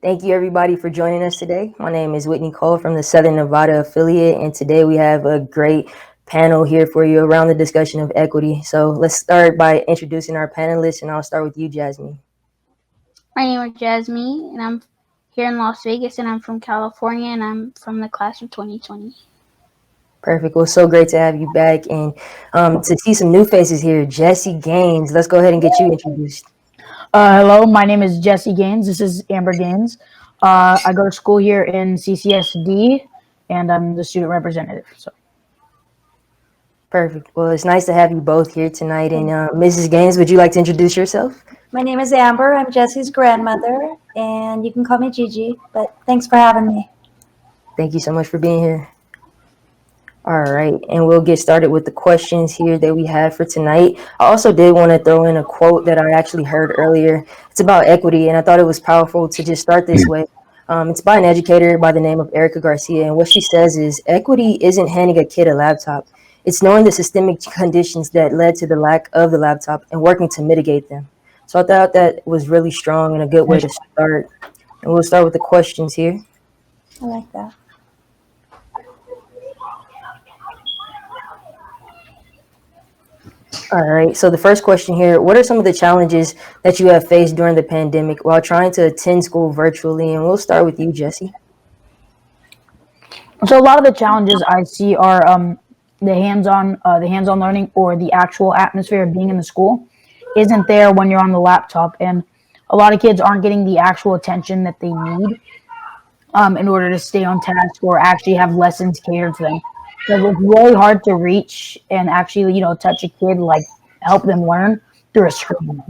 Thank you, everybody, for joining us today. My name is Whitney Cole from the Southern Nevada affiliate, and today we have a great panel here for you around the discussion of equity. So let's start by introducing our panelists, and I'll start with you, Jasmine. My name is Jasmine, and I'm here in Las Vegas, and I'm from California, and I'm from the class of 2020. Perfect. Well, so great to have you back, and to see some new faces here. Jesse Gaines, let's go ahead and get you introduced. Hello, my name is Jesse Gaines. This is Amber Gaines. I go to school here in CCSD, and I'm the student representative. So, Perfect. Well, it's nice to have you both here tonight. And Mrs. Gaines, would you like to introduce yourself? My name is Amber. I'm Jesse's grandmother, and you can call me Gigi, but thanks for having me. Thank you so much for being here. All right, and we'll get started with the questions here that we have for tonight. I also did want to throw in a quote that I actually heard earlier. It's about equity, and I thought it was powerful to just start this way. It's by an educator by the name of Erica Garcia, and what she says is equity isn't handing a kid a laptop. It's knowing the systemic conditions that led to the lack of the laptop and working to mitigate them. So I thought that was really strong and a good way to start. And we'll start with the questions here. I like that. All right. So the first question here, what are some of the challenges that you have faced during the pandemic while trying to attend school virtually? And we'll start with you, Jesse. a lot of the challenges I see are the hands-on learning, or the actual atmosphere of being in the school isn't there when you're on the laptop, and a lot of kids aren't getting the actual attention that they need in order to stay on task or actually have lessons catered to them. So it's really hard to reach and actually, touch a kid, like help them learn through a screen.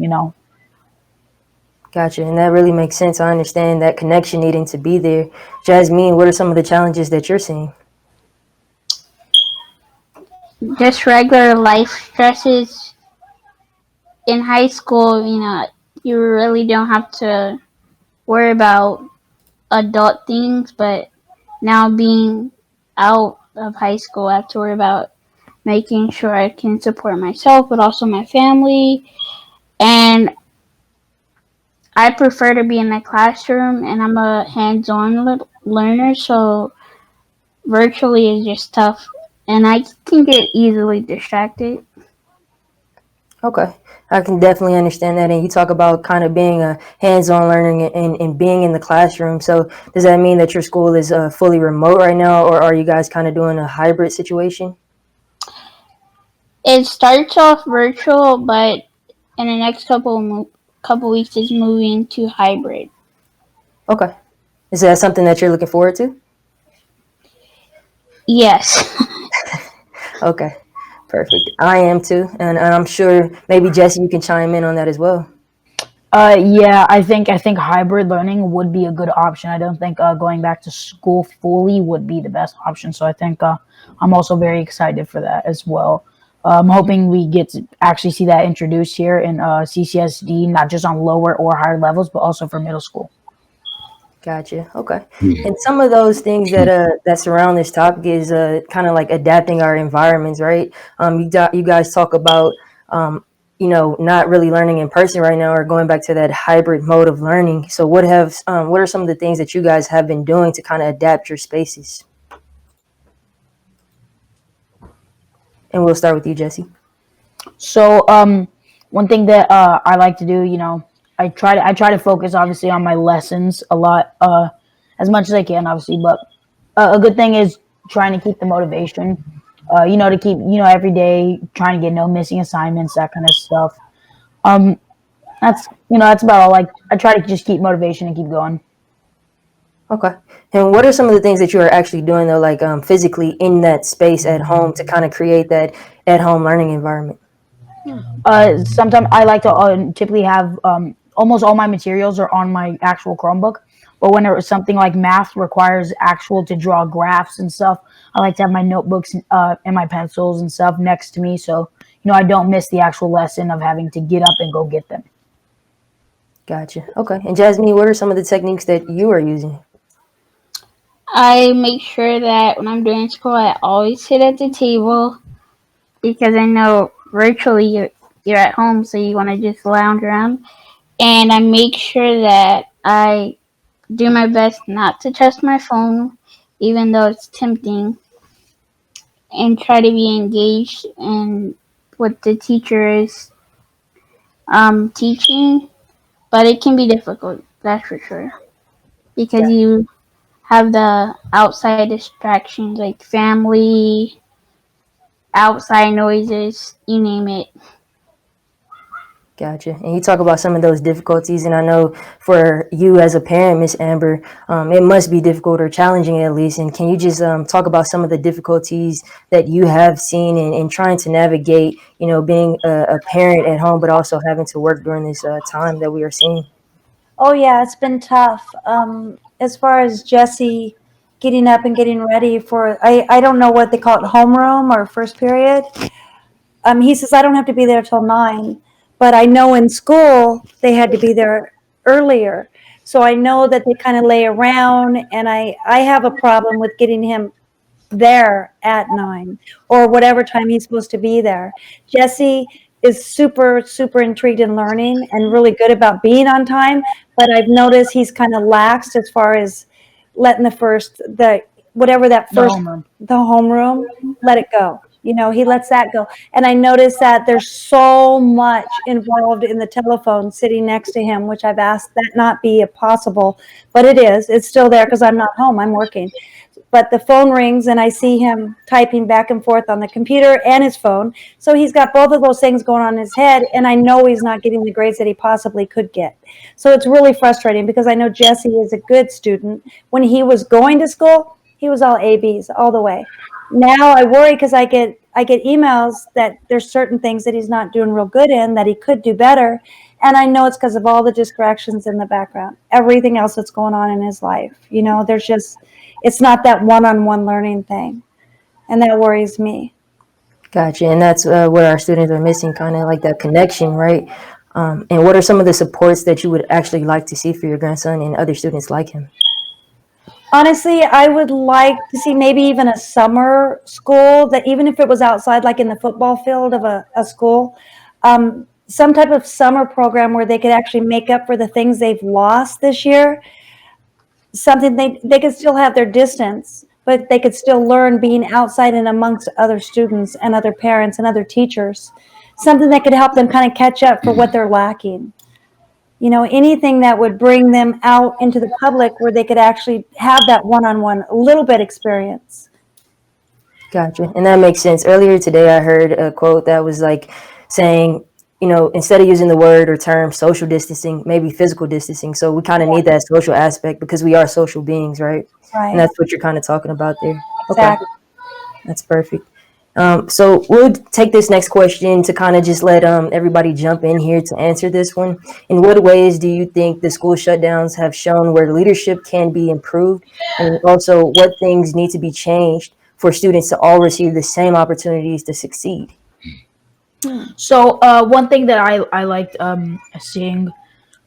Gotcha. And that really makes sense. I understand that connection needing to be there. Jasmine, what are some of the challenges that you're seeing? Just regular life stresses in high school. You really don't have to worry about adult things, but now being out of high school, I have to worry about making sure I can support myself, but also my family. And I prefer to be in the classroom, and I'm a hands-on learner, so virtually is just tough, and I can get easily distracted. Okay. I can definitely understand that. And you talk about kind of being a hands-on learning and being in the classroom. So does that mean that your school is fully remote right now, or are you guys kind of doing a hybrid situation? It starts off virtual, but in the next couple weeks is moving to hybrid. Okay. Is that something that you're looking forward to? Yes. Okay. Perfect. I am too. And I'm sure maybe Jesse, you can chime in on that as well. Yeah, I think hybrid learning would be a good option. I don't think going back to school fully would be the best option. So I think I'm also very excited for that as well. I'm hoping we get to actually see that introduced here in CCSD, not just on lower or higher levels, but also for middle school. Gotcha. Okay. And some of those things that surround this topic is kind of like adapting our environments, right? You guys talk about not really learning in person right now, or going back to that hybrid mode of learning. So what are some of the things that you guys have been doing to kind of adapt your spaces? And we'll start with you, Jesse. So one thing that I like to do, I try to focus obviously on my lessons a lot, as much as I can, obviously. But a good thing is trying to keep the motivation. To keep every day trying to get no missing assignments, that kind of stuff. Um, that's about all. Like I try to just keep motivation and keep going. Okay. And what are some of the things that you are actually doing though, like physically in that space at home to kind of create that at home learning environment? Sometimes I like to typically have almost all my materials are on my actual Chromebook. But when something like math requires actual to draw graphs and stuff, I like to have my notebooks and my pencils and stuff next to me, so I don't miss the actual lesson of having to get up and go get them. Gotcha. Okay. And Jasmine, what are some of the techniques that you are using? I make sure that when I'm doing school, I always sit at the table, because I know virtually you're at home, so you want to just lounge around. And I make sure that I do my best not to touch my phone, even though it's tempting, and try to be engaged in what the teacher is teaching. But it can be difficult, that's for sure, because you have the outside distractions like family, outside noises, you name it. Gotcha. And you talk about some of those difficulties, and I know for you as a parent, Miss Amber, it must be difficult or challenging at least. And can you just talk about some of the difficulties that you have seen in trying to navigate, being a parent at home, but also having to work during this time that we are seeing? Oh yeah, it's been tough. As far as Jesse getting up and getting ready for, I don't know what they call it, homeroom or first period. He says I don't have to be there till 9, but I know in school they had to be there earlier. So I know that they kind of lay around, and I have a problem with getting him there at 9 or whatever time he's supposed to be there. Jesse is super, super intrigued in learning and really good about being on time, but I've noticed he's kind of laxed as far as letting the whatever that The first, homeroom. the homeroom, let it go. He lets that go. And I noticed that there's so much involved in the telephone sitting next to him, which I've asked that not be possible, but it is. It's still there because I'm not home. I'm working. But the phone rings and I see him typing back and forth on the computer and his phone. So he's got both of those things going on in his head, and I know he's not getting the grades that he possibly could get. So it's really frustrating because I know Jesse is a good student. When he was going to school, he was all ABs all the way. Now I worry because I get emails that there's certain things that he's not doing real good in that he could do better. And I know it's because of all the distractions in the background, everything else that's going on in his life. There's just, it's not that one-on-one learning thing. And that worries me. Gotcha. And that's what our students are missing, kind of like that connection, right? And what are some of the supports that you would actually like to see for your grandson and other students like him? Honestly, I would like to see maybe even a summer school that, even if it was outside, like in the football field of a school, some type of summer program where they could actually make up for the things they've lost this year. Something they could still have their distance, but they could still learn being outside and amongst other students and other parents and other teachers. Something that could help them kind of catch up for what they're lacking. Anything that would bring them out into the public where they could actually have that one-on-one, a little bit experience. Gotcha. And that makes sense. Earlier today, I heard a quote that was like saying, instead of using the word or term social distancing, maybe physical distancing. So we kind of need that social aspect because we are social beings, right? And Right. that's what you're kind of talking about there. Okay, Exactly. that's perfect. So we'll take this next question to kind of just let everybody jump in here to answer this one. In what ways do you think the school shutdowns have shown where leadership can be improved? And also, what things need to be changed for students to all receive the same opportunities to succeed? So one thing that I liked seeing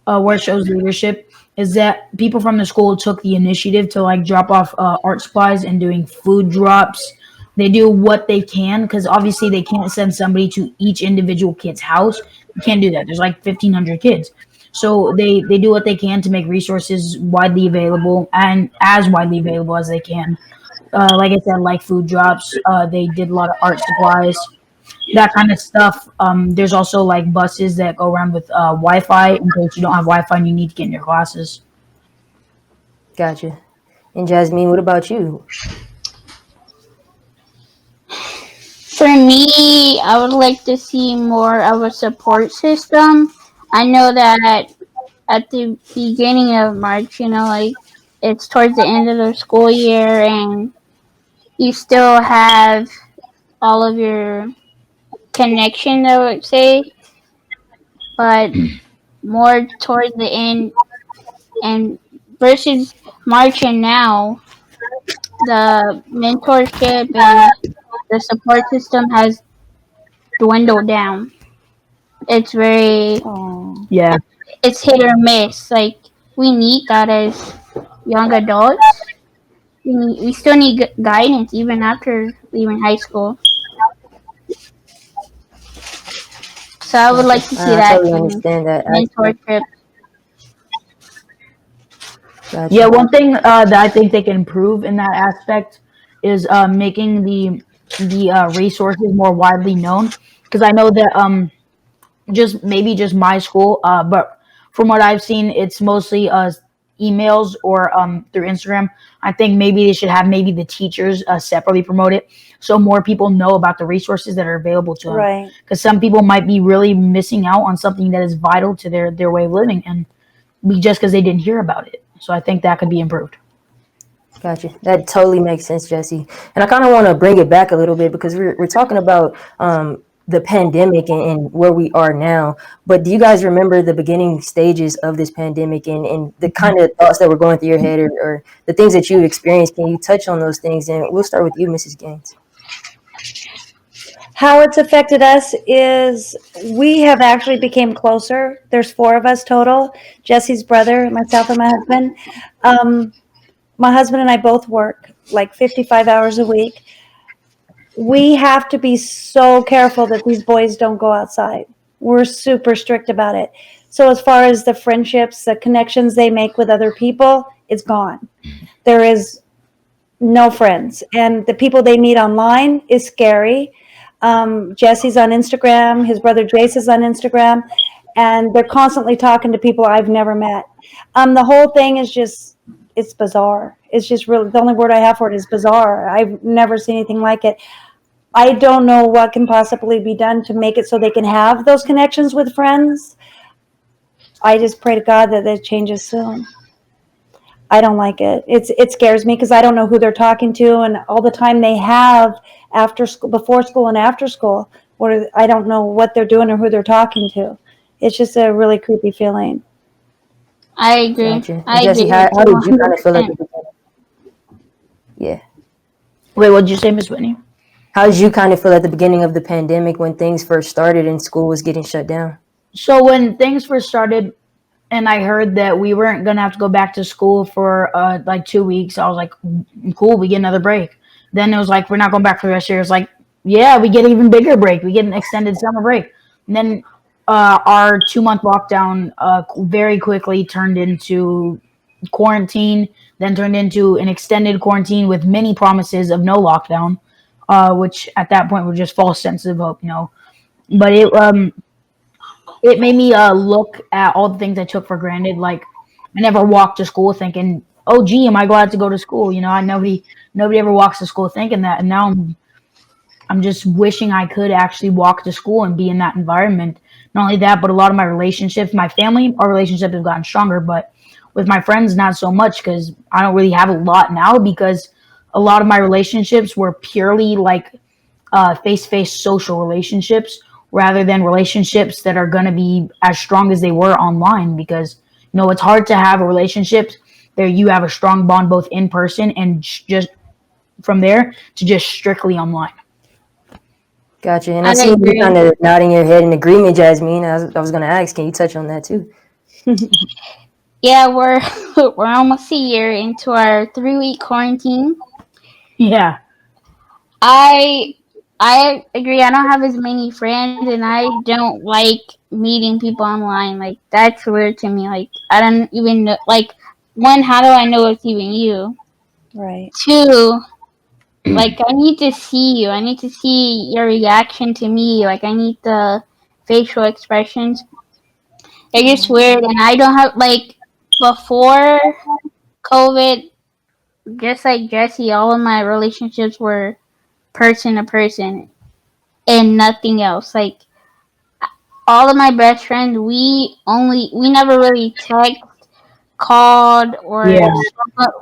where it shows leadership is that people from the school took the initiative to like drop off art supplies and doing food drops. They do what they can because obviously they can't send somebody to each individual kid's house. You can't do that. There's like 1,500 kids. So they do what they can to make resources widely available and as widely available as they can. Like I said, like food drops. They did a lot of art supplies, that kind of stuff. There's also like buses that go around with Wi-Fi in case you don't have Wi-Fi and you need to get in your classes. Gotcha. And Jasmine, what about you? For me, I would like to see more of a support system. I know that at the beginning of March, like it's towards the end of the school year and you still have all of your connection, I would say, but more towards the end and versus March and now, the mentorship and the support system has dwindled down. It's very, Oh, Yeah, it's hit or miss. Like, we need that as young adults. We still need guidance even after leaving high school. So I would Gotcha. like to see I that totally change. understand that aspect. Mentorship. Gotcha. Yeah, one thing that I think they can improve in that aspect is making the resources more widely known. Because I know that just my school, but from what I've seen, it's mostly emails or through Instagram. I think maybe they should have maybe the teachers separately promote it so more people know about the resources that are available to them. Right. Because some people might be really missing out on something that is vital to their way of living, and just because they didn't hear about it. So I think that could be improved. Gotcha. That totally makes sense, Jesse. And I kind of want to bring it back a little bit because we're talking about the pandemic and where we are now. But do you guys remember the beginning stages of this pandemic and the kind of thoughts that were going through your head or the things that you experienced? Can you touch on those things? And we'll start with you, Mrs. Gaines. How it's affected us is we have actually became closer. There's 4 of us total. Jesse's brother, myself, and my husband. My husband and I both work like 55 hours a week. We have to be so careful that these boys don't go outside. We're super strict about it. So as far as the friendships, the connections they make with other people, it's gone. There is no friends. And the people they meet online is scary. Jesse's on Instagram. His brother Jace is on Instagram. And they're constantly talking to people I've never met. The whole thing is just, it's bizarre. It's just really, the only word I have for it is bizarre. I've never seen anything like it. I don't know what can possibly be done to make it so they can have those connections with friends. I just pray to God that it changes soon. I don't like it. It scares me because I don't know who they're talking to and all the time they have after school, before school and after school. I don't know what they're doing or who they're talking to. It's just a really creepy feeling. I agree. Gotcha. I Jesse, agree how with you did you kind of feel at 100%. the beginning? Yeah. Wait, what did you say, Miss Whitney? How did you kind of feel at the beginning of the pandemic when things first started and school was getting shut down? So when things first started, and I heard that we weren't gonna have to go back to school for like 2 weeks, I was like, cool, we get another break. Then it was like, we're not going back for the rest of the year. It's like, yeah, we get an even bigger break. We get an extended summer break. And then our 2-month lockdown very quickly turned into quarantine, then turned into an extended quarantine with many promises of no lockdown, which at that point were just false senses of hope, But it made me look at all the things I took for granted. Like I never walked to school thinking, "Oh, gee, am I glad to go to school?" Nobody ever walks to school thinking that. And now I'm just wishing I could actually walk to school and be in that environment. Not only that, but a lot of my relationships, my family, our relationship has gotten stronger. But with my friends, not so much because I don't really have a lot now because a lot of my relationships were purely like face-to-face social relationships rather than relationships that are going to be as strong as they were online because it's hard to have a relationship there you have a strong bond both in person and just from there to just strictly online. Gotcha. And I I see you agree. kind of nodding your head in agreement, Jasmine. I was going to ask, can you touch on that too? Yeah, we're we're almost a year into our 3-week quarantine. Yeah. I agree. I don't have as many friends, and I don't like meeting people online. Like that's weird to me. Like I don't even know. Like one, how do I know it's even you? Right. 2, like I need to see you. I need to see your reaction to me. Like I need the facial expressions. They're just weird, and I don't have like before COVID. Just like Jesse, all of my relationships were person to person and nothing else. Like all of my best friends, we never really text, called, or Yeah,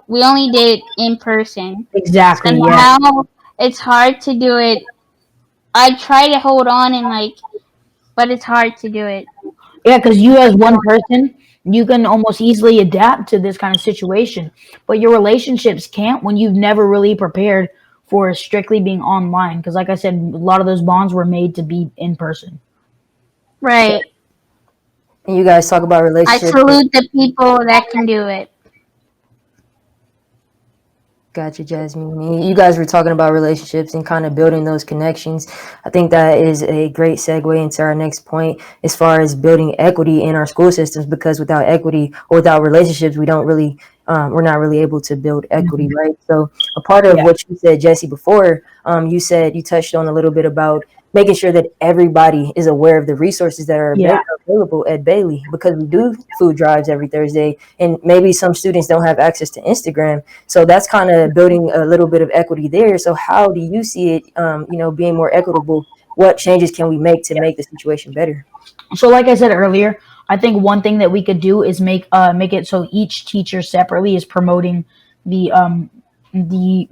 we only did in person. So exactly. Yeah. now it's hard to do it. I try to hold on but it's hard to do it. Yeah, because you as one person, you can almost easily adapt to this kind of situation. But your relationships can't when you've never really prepared for strictly being online. Because like I said, a lot of those bonds were made to be in person. Right. And you guys talk about I relationships. salute the people that can do it. Gotcha, Jasmine. You guys were talking about relationships and kind of building those connections. I think that is a great segue into our next point as far as building equity in our school systems, because without equity or without relationships, we don't really we're not really able to build equity, Mhm. right? So a part of Yeah. what you said, Jesse, before, you said you touched on a little bit about making sure that everybody is aware of the resources that are Yeah. available at Bailey, because we do food drives every Thursday, and maybe some students don't have access to Instagram. So that's kind of building a little bit of equity there. So how do you see it, being more equitable? What changes can we make to make the situation better? So, like I said earlier, I think one thing that we could do is make it so each teacher separately is promoting the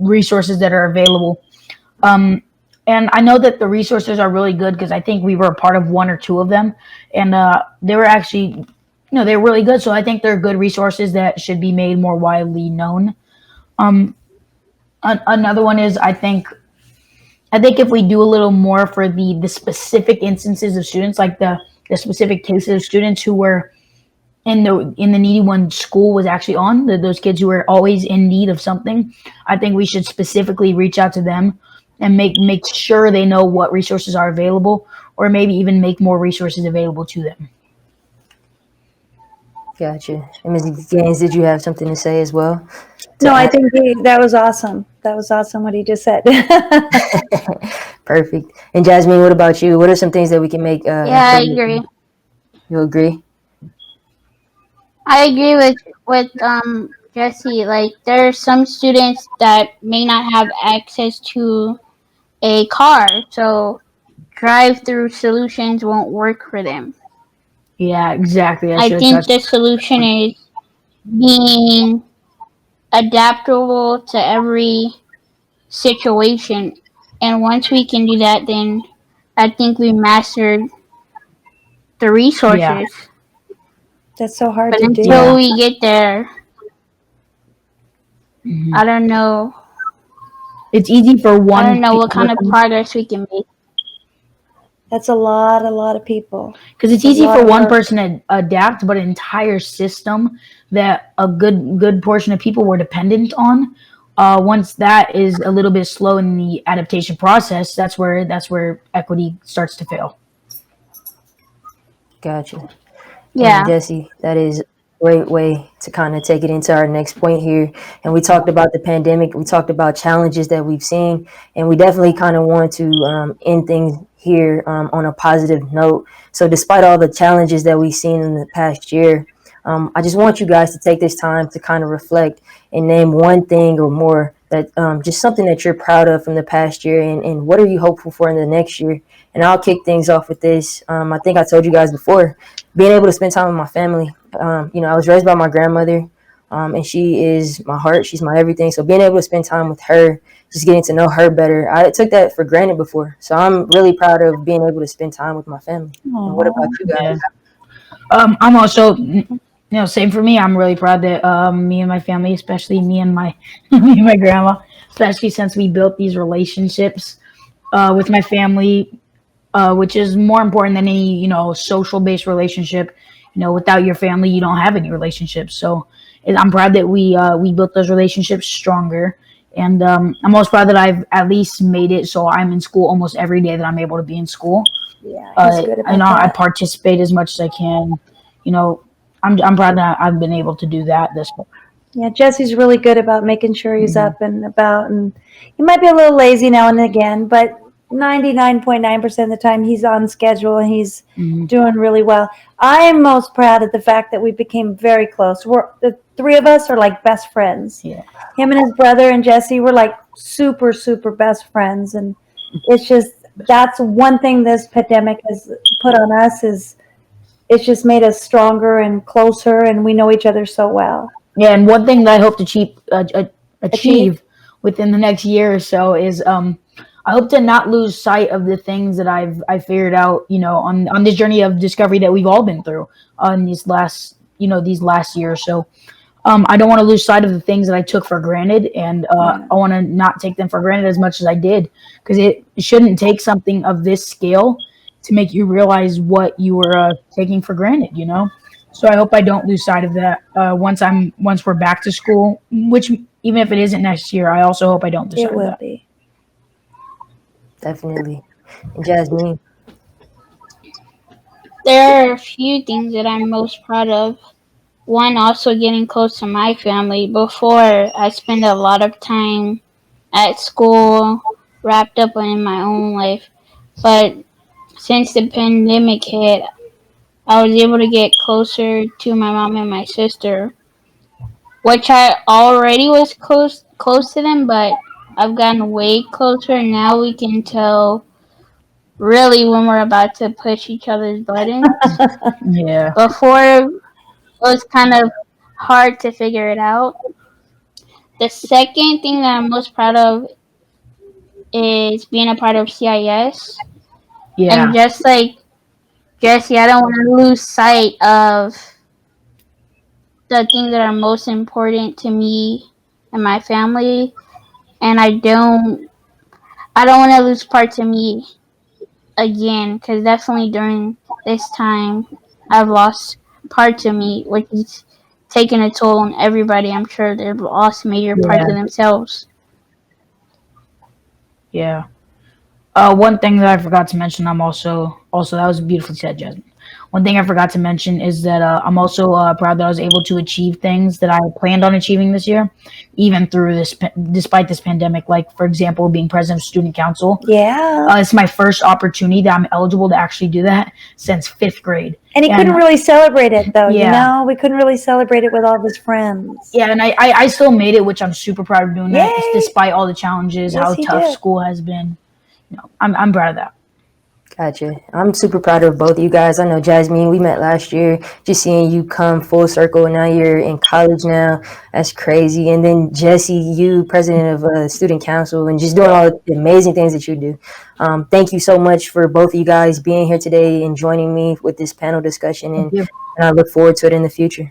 resources that are available. Um, and I know that the resources are really good because I think we were a part of one or two of them, and they were actually, they're really good. So I think they're good resources that should be made more widely known. Um, Another one is I think if we do a little more for the specific instances of students, like the specific cases of students who were in the needy one school was actually on, those kids who were always in need of something, I think we should specifically reach out to them and make sure they know what resources are available, or maybe even make more resources available to them. Gotcha. And Ms. Gaines, did you have something to say as well? No, To I add? think that was awesome. That was awesome what he just said. Perfect. And Jasmine, what about you? What are some things that we can make Yeah, I improvement? agree. You agree? I agree with Jesse. Like there are some students that may not have access to a car, so drive-through solutions won't work for them. Yeah, exactly. I I should have think touched. the solution is being adaptable to every situation. And once we can do that, then I think we mastered the Yeah. resources. That's so hard But to until Yeah. do. we get there, Hmm. I don't know. It's easy for I one don't know what kind of person progress we can make. That's a lot of people. because it's It's a easy lot for of one work. person to adapt, but an entire system that a good portion of people were dependent on. Once that is a little bit slow in the adaptation process, that's where equity starts to fail. Gotcha. And Yeah. Jesse, that is a great way to kind of take it into our next point here. And we talked about the pandemic, we talked about challenges that we've seen, and we definitely kind of want to end things here on a positive note. So, despite all the challenges that we've seen in the past year, I just want you guys to take this time to kind of reflect and name one thing or more that just something that you're proud of from the past year, and what are you hopeful for in the next year. And I'll kick things off with this. I think I told you guys before, being able to spend time with my family. I was raised by my grandmother, and she is my heart. She's my everything. So being able to spend time with her, just getting to know her better, I took that for granted before. So I'm really proud of being able to spend time with my family. And what about Aw. you Yeah. guys? I'm also, same for me. I'm really proud that me and my family, especially me and my me and my grandma, especially since we built these relationships with my family, which is more important than any social based relationship. Without your family, you don't have any relationships. So I'm proud that we built those relationships stronger. And I'm most proud that I've at least made it so I'm in school almost every day that I'm able to be in school. Yeah, he's good I know about I that. participate as much as I can. You know, I'm proud that I've been able to do that this far. Yeah, Jesse's really good about making sure he's Hmm. up and about, and he might be a little lazy now and again, but 99.9% of the time he's on schedule and he's Hmm. doing really well. I'm most proud of the fact that we became very close. The three of us are like best friends. Yeah. Him and his brother and Jesse were like super, super best friends, and it's just that's one thing this pandemic has put on us is it's just made us stronger and closer, and we know each other so well. Yeah, and one thing that I hope to Achieve. achieve within the next year or so is I hope to not lose sight of the things that I figured out, on this journey of discovery that we've all been through on these last year or so. I don't want to lose sight of the things that I took for granted, and Yeah. I want to not take them for granted as much as I did, because it shouldn't take something of this scale to make you realize what you were taking for granted. So I hope I don't lose sight of that once we're back to school, which even if it isn't next year, I also hope I don't lose It sight of will that. be. Definitely. And Jasmine, There are a few things that I'm most proud of. one, also getting close to my family. Before, I spent a lot of time at school, wrapped up in my own life. But since the pandemic hit, I was able to get closer to my mom and my sister, which I already was close to them, but I've gotten way closer. Now we can tell really when we're about to push each other's buttons. Yeah. Before, it was kind of hard to figure it out. The second thing that I'm most proud of is being a part of CIS. Yeah. And just like Jesse, I don't want to lose sight of the things that are most important to me and my family. And I don't want to lose parts of me again, because definitely during this time, I've lost parts of me, which is taking a toll on everybody. I'm sure they've lost major parts Yeah. of themselves. Yeah. One thing that I forgot to mention, I'm also that was beautifully said, Jasmine. One thing I forgot to mention is that I'm also proud that I was able to achieve things that I planned on achieving this year, even through despite this pandemic. Like, for example, being president of student council. Yeah. It's my first opportunity that I'm eligible to actually do that since 5th grade. And he couldn't really celebrate it, though. Yeah. We couldn't really celebrate it with all of his friends. Yeah, and I still made it, which I'm super proud of doing that, Yay! despite all the challenges, Yes, how he tough did. school has been. I'm proud of that. Gotcha. I'm super proud of both of you guys. I know Jasmine, we met last year. Just seeing you come full circle, and now you're in college now. That's crazy. And then Jesse, you president of student council, and just doing all the amazing things that you do. Thank you so much for both of you guys being here today and joining me with this panel discussion. Thank you. And I look forward to it in the future.